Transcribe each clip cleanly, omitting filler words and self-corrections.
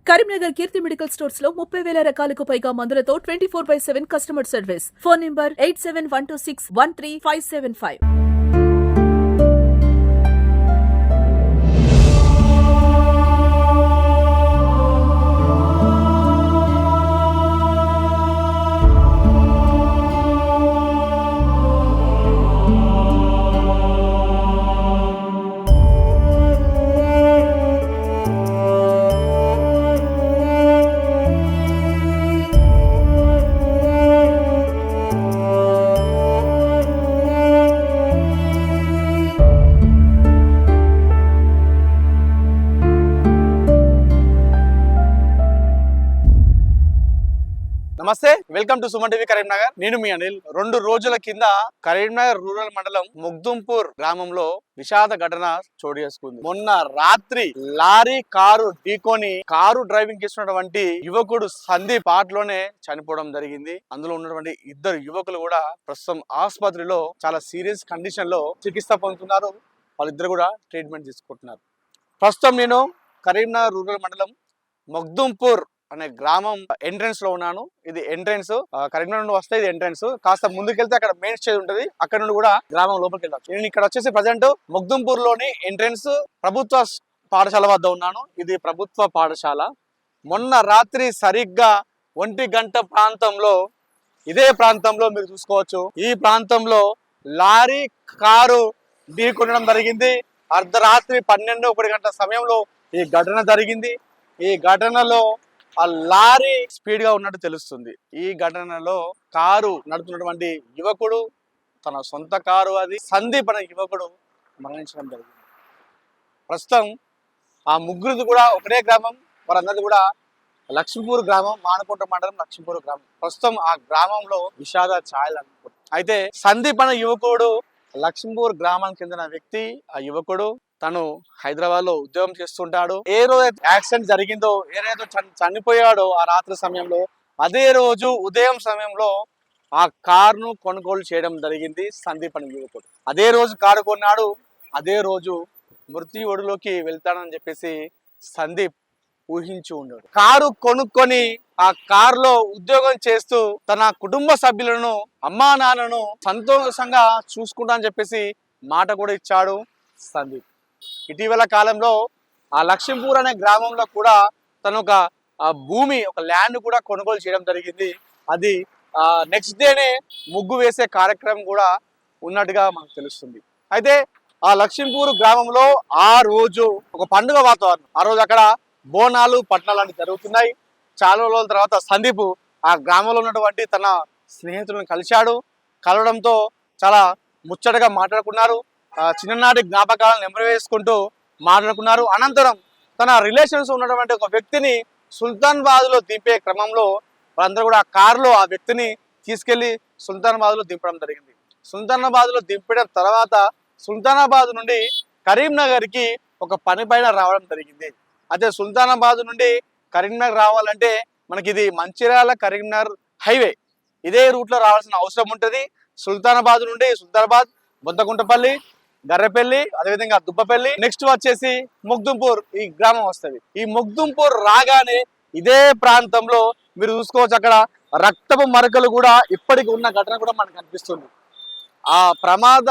కరీంనగర్ కీర్తి medical stores లో 30,000 రకాలకు పైగా మందులతో 24/7 కస్టమర్ సర్వీస్. Phone number 8712613575. నమస్తే, welcome to Suman TV Karimnagar. నేను మీ అనిల్. 2 రోజుల కింద కరీంనగర్ రూరల్ మండలం ముగ్దుంపూర్ గ్రామంలో విషాద ఘటన చోటు చేసుకుంది. మొన్న రాత్రి లారీ కారు ఢీకొని కారు డ్రైవింగ్ చేస్తున్నటువంటి యువకుడు సందీప్ లోనే చనిపోవడం జరిగింది. అందులో ఉన్నటువంటి 2 యువకులు కూడా ప్రస్తుతం ఆసుపత్రిలో చాలా సీరియస్ కండిషన్ లో చికిత్స పొందుతున్నారు. వాళ్ళిద్దరు కూడా ట్రీట్మెంట్ తీసుకుంటున్నారు. ప్రస్తుతం నేను కరీంనగర్ రూరల్ మండలం ముగ్దుంపూర్ అనే గ్రామం ఎంట్రన్స్ లో ఉన్నాను. ఇది ఎంట్రన్స్, కరీంనగర్ నుండి వస్తే ఇది ఎంట్రన్స్. కాస్త ముందుకెళ్తే అక్కడ మెయిన్ స్టేజ్ ఉంటుంది. అక్కడ నుండి కూడా గ్రామం లోపలికి వెళ్ళచ్చు. నేను ఇక్కడ వచ్చేసి ప్రజెంట్ ముగ్దుంపూర్ లోని ఎంట్రన్స్ ప్రభుత్వ పాఠశాల వద్ద ఉన్నాను. ఇది ప్రభుత్వ పాఠశాల. మొన్న రాత్రి సరిగ్గా 1 గంట ప్రాంతంలో ఇదే ప్రాంతంలో మీరు చూసుకోవచ్చు. ఈ ప్రాంతంలో లారీ కారు ఢీకొనడం జరిగింది. అర్ధరాత్రి 12-1 గంటల సమయంలో ఈ ఘటన జరిగింది. ఈ ఘటనలో ఆ లారీ స్పీడ్ గా ఉన్నట్టు తెలుస్తుంది. ఈ ఘటనలో కారు నడుపుతున్నటువంటి యువకుడు, తన సొంత కారు అది సందీప్ అనే యువకుడు మరణించడం జరిగింది. ప్రస్తుతం ఆ ముగ్గురిది కూడా ఒకటే గ్రామం. వారందరిది కూడా లక్ష్మీపూర్ గ్రామం, మానకొండ మండలం లక్ష్మీపూర్ గ్రామం. ప్రస్తుతం ఆ గ్రామంలో విషాద ఛాయలు అనుకుంటారు. అయితే సందీప్ అనే యువకుడు లక్ష్మీపూర్ గ్రామానికి చెందిన వ్యక్తి. ఆ యువకుడు తను హైదరాబాద్ లో ఉద్యోగం చేస్తుంటాడు. ఏ రోజు యాక్సిడెంట్ జరిగిందో, ఏ రోజు చనిపోయాడో ఆ రాత్రి సమయంలో, అదే రోజు ఉదయం సమయంలో ఆ కారును కొనుగోలు చేయడం జరిగింది సందీప్ అనే యువకుడు. అదే రోజు కారు కొన్నాడు. అదే రోజు మృత్యు ఒడిలోకి వెళ్తాడని చెప్పేసి సందీప్ ఊహించి ఉన్నాడు. కారు కొనుక్కొని ఆ కారులో ఉద్యోగం చేస్తూ తన కుటుంబ సభ్యులను, అమ్మా నాన్నను సంతోషంగా చూసుకుంటా అని చెప్పేసి మాట కూడా ఇచ్చాడు సందీప్. ఇటీవల కాలంలో ఆ లక్ష్మీపూర్ అనే గ్రామంలో కూడా తను ఒక భూమి, ఒక ల్యాండ్ కూడా కొనుగోలు చేయడం జరిగింది. అది నెక్స్ట్ డేనే ముగ్గు వేసే కార్యక్రమం కూడా ఉన్నట్టుగా మనకు తెలుస్తుంది. అయితే ఆ లక్ష్మీపూర్ గ్రామంలో ఆ రోజు ఒక పండుగ వాతావరణం. ఆ రోజు అక్కడ బోనాలు, పట్నాలు అన్ని జరుగుతున్నాయి. చాలా రోజుల తర్వాత సందీప్ ఆ గ్రామంలో ఉన్నటువంటి తన స్నేహితులను కలిశాడు. కలవడంతో చాలా ముచ్చటగా మాట్లాడుకున్నారు. చిన్ననాటి జ్ఞాపకాలను నెమరు వేసుకుంటూ మాట్లాడుకున్నారు. అనంతరం తన రిలేషన్స్ ఉన్నటువంటి ఒక వ్యక్తిని సుల్తానాబాద్ లో దింపే క్రమంలో వాళ్ళందరూ కూడా ఆ కారులో ఆ వ్యక్తిని తీసుకెళ్లి సుల్తానాబాద్ లో దింపడం జరిగింది. సుల్తానాబాద్ లో దింపడం తర్వాత సుల్తానాబాద్ నుండి కరీంనగర్ కి ఒక పని పైన రావడం జరిగింది. అయితే సుల్తానాబాద్ నుండి కరీంనగర్ రావాలంటే మనకి ఇది మంచిర్యాల కరీంనగర్ హైవే, ఇదే రూట్ లో రావాల్సిన అవసరం ఉంటుంది. సుల్తానాబాద్ నుండి సుల్తానాబాద్, బొంతకుంటపల్లి, గర్రెపల్లి, అదేవిధంగా దుబ్బపల్లి, నెక్స్ట్ వచ్చేసి ముగ్దుంపూర్ ఈ గ్రామం వస్తుంది. ఈ ముగ్దుంపూర్ రాగానే ఇదే ప్రాంతంలో మీరు చూసుకోవచ్చు, అక్కడ రక్తపు మరకలు కూడా ఇప్పటికి ఉన్న ఘటన కూడా మనకు కనిపిస్తుంది. ఆ ప్రమాద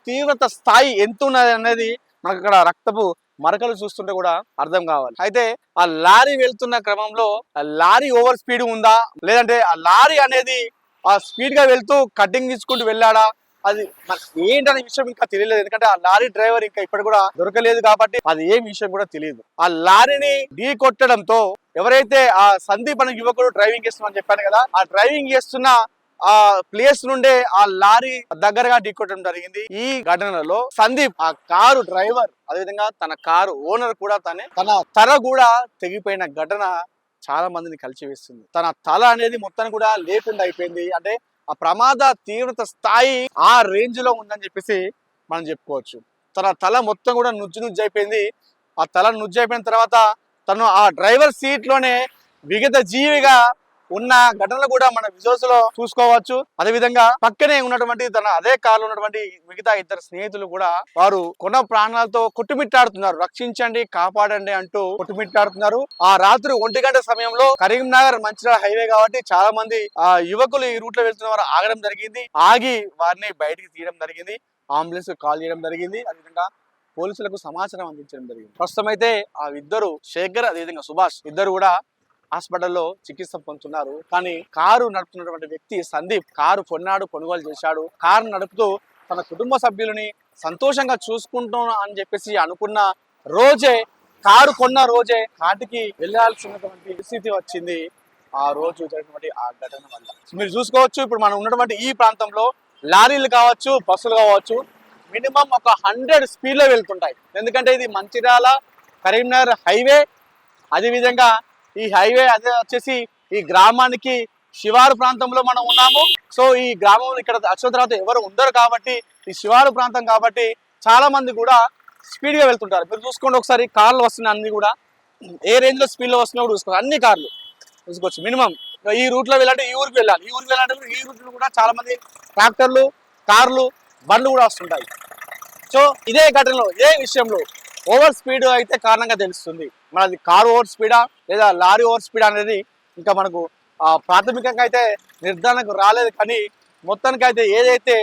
తీవ్రత స్థాయి ఎంత ఉన్నది అనేది మనకు అక్కడ రక్తపు మరకలు చూస్తుంటే కూడా అర్థం కావాలి. అయితే ఆ లారీ వెళ్తున్న క్రమంలో ఆ లారీ ఓవర్ స్పీడ్ ఉందా, లేదంటే ఆ లారీ అనేది ఆ స్పీడ్ గా వెళ్తూ కటింగ్ తీసుకుంటూ వెళ్ళాడా, అది ఏంటనే విషయం ఇంకా తెలియలేదు. ఎందుకంటే ఆ లారీ డ్రైవర్ ఇంకా ఇప్పటి కూడా దొరకలేదు కాబట్టి అది ఏం విషయం కూడా తెలియదు. ఆ లారీని ఢీ కొట్టడంతో ఎవరైతే ఆ సందీప్ అనే యువకుడు డ్రైవింగ్ చేస్తున్నామని చెప్పాను కదా, ఆ డ్రైవింగ్ చేస్తున్న ఆ ప్లేస్ నుండే ఆ లారీ దగ్గరగా ఢీకొట్టడం జరిగింది. ఈ ఘటనలో సందీప్ ఆ కారు డ్రైవర్, అదేవిధంగా తన కారు ఓనర్ కూడా తన తల కూడా తెగిపోయిన ఘటన చాలా మందిని కలిచివేస్తుంది. తన తల అనేది మొత్తాన్ని కూడా లేకుండా అయిపోయింది. అంటే ఆ ప్రమాద తీవ్రత స్థాయి ఆ రేంజ్ లో ఉందని చెప్పేసి మనం చెప్పుకోవచ్చు. తన తల మొత్తం కూడా నుజ్జు అయిపోయింది. ఆ తల నుజ్జు అయిపోయిన తర్వాత తను ఆ డ్రైవర్ సీట్ లోనే విగత జీవిగా ఉన్న ఘటనలు కూడా మన విజువల్స్ లో చూసుకోవచ్చు. అదే విధంగా పక్కనే ఉన్నటువంటి అదే కారులో ఉన్నటువంటి మిగతా ఇద్దరు స్నేహితులు కూడా వారు కొన ప్రాణాలతో కొట్టుమిట్టాడుతున్నారు. రక్షించండి, కాపాడండి అంటూ కొట్టుమిట్టాడుతున్నారు. ఆ రాత్రి 1 గంట సమయంలో కరీంనగర్ మంచిర్యాల హైవే కాబట్టి చాలా మంది యువకులు ఈ రూట్ లో వెళ్తున్న వారు ఆగడం జరిగింది. ఆగి వారిని బయటికి తీయడం జరిగింది. అంబులెన్స్ కాల్ చేయడం జరిగింది. అదేవిధంగా పోలీసులకు సమాచారం అందించడం జరిగింది. ప్రస్తుతం అయితే ఆ ఇద్దరు శేఖర్ అదేవిధంగా సుభాష్ ఇద్దరు కూడా హాస్పిటల్లో చికిత్స పొందుతున్నారు. కానీ కారు నడుపుతున్నటువంటి వ్యక్తి సందీప్ కారు కొనుగోలు చేశాడు. కారు నడుపుతూ తన కుటుంబ సభ్యులని సంతోషంగా చూసుకుంటున్నా అని చెప్పేసి అనుకున్న రోజే, కారు కొన్న రోజే కాటికి వెళ్లాల్సినటువంటి పరిస్థితి వచ్చింది. ఆ రోజు జరిగినటువంటి ఆ ఘటన వల్ల మీరు చూసుకోవచ్చు. ఇప్పుడు మనం ఉన్నటువంటి ఈ ప్రాంతంలో లారీలు కావచ్చు, బస్సులు కావచ్చు, మినిమం ఒక 100 స్పీడ్ లో వెళ్తుంటాయి. ఎందుకంటే ఇది మంచిర్యాల కరీంనగర్ హైవే. అదేవిధంగా ఈ హైవే అదే వచ్చేసి ఈ గ్రామానికి శివారు ప్రాంతంలో మనం ఉన్నాము. సో ఈ గ్రామం ఇక్కడ వచ్చిన తర్వాత ఎవరు ఉండరు కాబట్టి ఈ శివారు ప్రాంతం కాబట్టి చాలా మంది కూడా స్పీడ్ గా వెళ్తుంటారు. మీరు చూసుకోండి ఒకసారి, కార్లు వస్తున్నాయి అన్ని కూడా ఏ రేంజ్ లో స్పీడ్ లో వస్తున్నాయో కూడా చూసుకోవాలి. అన్ని కార్లు చూసుకోవచ్చు. మినిమం ఈ రూట్ లో వెళ్ళాలంటే ఈ ఊరికి వెళ్ళాలి, ఈ ఊరికి వెళ్ళాలంటే ఈ రూట్ లో కూడా చాలా మంది ట్రాక్టర్లు, కార్లు, బండ్లు కూడా వస్తుంటాయి. సో ఇదే ఘటనలో ఇదే విషయంలో ఓవర్ స్పీడ్ అయితే కారణంగా తెలుస్తుంది. మనది కారు ఓవర్ స్పీడా లేదా లారీ ఓవర్ స్పీడ్ అనేది ఇంకా మనకు ప్రాథమికంగా అయితే నిర్ధారణకు రాలేదు. కానీ మొత్తానికి అయితే ఏదైతే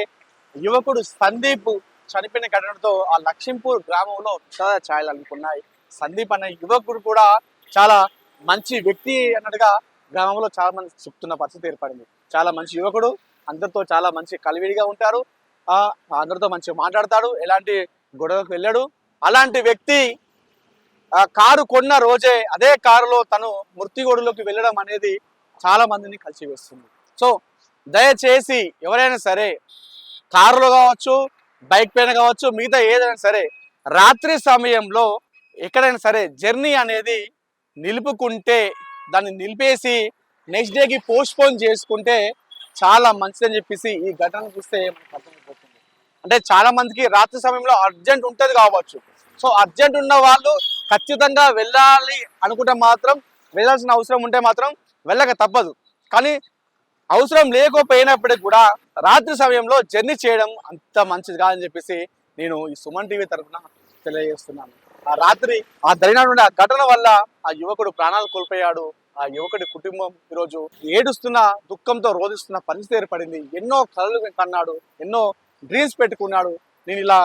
యువకుడు సందీప్ చనిపోయిన ఘటనతో ఆ లక్ష్మీపూర్ గ్రామంలో చాలా ఛాయలు అనుకున్నాయి. సందీప్ అనే యువకుడు కూడా చాలా మంచి వ్యక్తి అన్నట్టుగా గ్రామంలో చాలా మంది చెప్తున్న పరిస్థితి ఏర్పడింది. చాలా మంచి యువకుడు, అందరితో చాలా మంచి కలివిడిగా ఉంటారు, అందరితో మంచిగా మాట్లాడతాడు, ఎలాంటి గొడవకు వెళ్ళాడు. అలాంటి వ్యక్తి కారు కొన్న రోజే అదే కారులో తను మృత్యుగోడులోకి వెళ్ళడం అనేది చాలా మందిని కలిసివేస్తుంది. సో దయచేసి ఎవరైనా సరే కారులో కావచ్చు, బైక్ పైన కావచ్చు, మిగతా ఏదైనా సరే రాత్రి సమయంలో ఎక్కడైనా సరే జర్నీ అనేది నిలుపుకుంటే, దాన్ని నిలిపేసి నెక్స్ట్ డేకి పోస్ట్పోన్ చేసుకుంటే చాలా మంచిదని చెప్పేసి ఈ ఘటన చూస్తే మనకు అర్థమైపోతుంది. అంటే చాలా మందికి రాత్రి సమయంలో అర్జెంట్ ఉంటుంది కావచ్చు. సో అర్జెంట్ ఉన్న వాళ్ళు ఖచ్చితంగా వెళ్ళాలి అనుకుంటే మాత్రం, వెళ్ళాల్సిన అవసరం ఉంటే మాత్రం వెళ్ళక తప్పదు. కానీ అవసరం లేకపోయినప్పటికీ కూడా రాత్రి సమయంలో జర్నీ చేయడం అంత మంచిది కాదని చెప్పేసి నేను ఈ సుమన్ టీవీ తరఫున తెలియజేస్తున్నాను. ఆ రాత్రి ఆ జరిగినటువంటి ఆ ఘటన వల్ల ఆ యువకుడు ప్రాణాలు కోల్పోయాడు. ఆ యువకుడి కుటుంబం ఈరోజు ఏడుస్తున్న, దుఃఖంతో రోధిస్తున్న పరిస్థితి ఏర్పడింది. ఎన్నో కలలు కన్నాడు, ఎన్నో డ్రీమ్స్ పెట్టుకున్నాడు. నేను ఇలా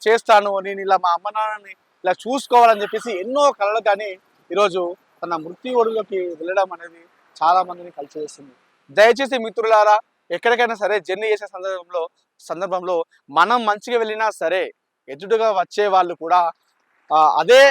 చేస్తాను, నేను ఇలా మా అమ్మ నాన్నని ఇలా చూసుకోవాలని చెప్పేసి ఎన్నో కలలు. కానీ ఈరోజు తన మృత్యువులోకి వెళ్ళడం అనేది చాలా మందిని కలిసివేస్తుంది. దయచేసి మిత్రులారా, ఎక్కడికైనా సరే జర్నీ చేసే సందర్భంలో మనం మంచిగా వెళ్ళినా సరే ఎదురుగా వచ్చే వాళ్ళు కూడా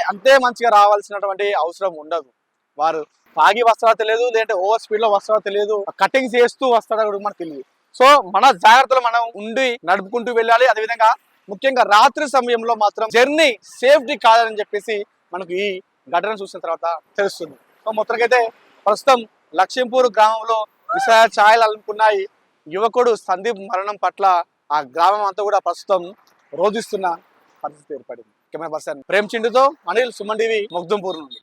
అంతే మంచిగా రావాల్సినటువంటి అవసరం ఉండదు. వారు తాగి వస్తారో తెలియదు, లేదంటే ఓవర్ స్పీడ్ లో వస్తారో తెలియదు, కటింగ్ చేస్తూ వస్తారో కూడా మనకు తెలియదు. సో మన జాగ్రత్తలు మనం ఉండి నడుపుకుంటూ వెళ్ళాలి. అదేవిధంగా ముఖ్యంగా రాత్రి సమయంలో మాత్రం జర్నీ సేఫ్టీ కాదని చెప్పేసి మనకు ఈ ఘటన చూసిన తర్వాత తెలుస్తుంది. సో మొత్తానికైతే ప్రస్తుతం లక్ష్మీపూర్ గ్రామంలో విషయ ఛాయలు అనుకున్నాయి. యువకుడు సందీప్ మరణం పట్ల ఆ గ్రామం అంతా కూడా ప్రస్తుతం రోధిస్తున్న పరిస్థితి ఏర్పడింది. కెమెరా పర్సన్ ప్రేమ్ చిండుతో అనిల్, సుమన్ టీవీ, మొగ్దుంపూర్ నుండి.